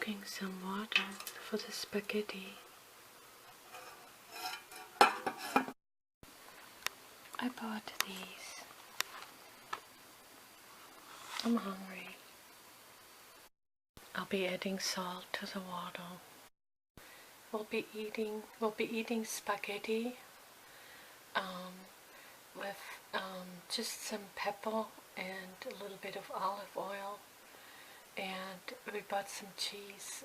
cooking some water for the spaghetti. I bought these. I'm hungry. I'll be adding salt to the water. We'll be eating spaghetti with just some pepper and a little bit of olive oil, and we bought some cheese.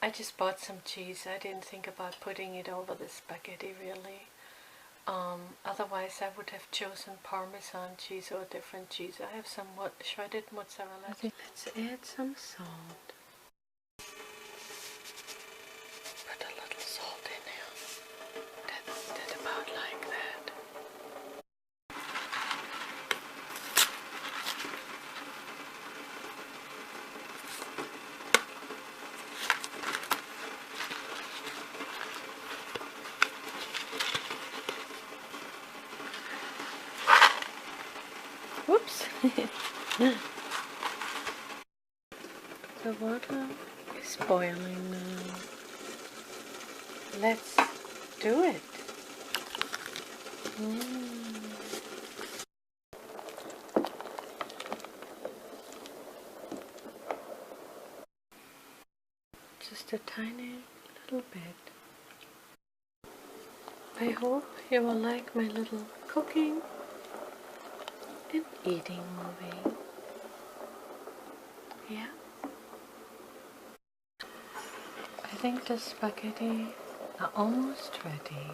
I just bought some cheese. I didn't think about putting it over the spaghetti really. Otherwise I would have chosen Parmesan cheese or a different cheese. I have some shredded mozzarella. Let's add some salt. Put a little salt in there. That's about like that. Whoops! The water is boiling now. Let's do it. Just a tiny little bit. I hope you will like my little cooking and eating movie. Yeah? I think the spaghetti are almost ready.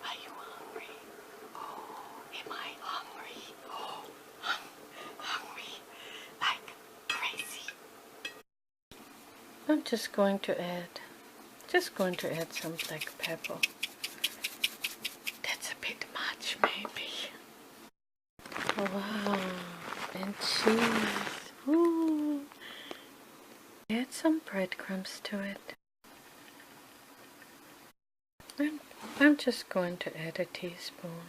Are you hungry? Oh, am I hungry? Oh, hungry like crazy. I'm just going to add some black pepper. That's a bit much, maybe. Wow, and cheese. Ooh. Add some breadcrumbs to it. I'm just going to add a teaspoon.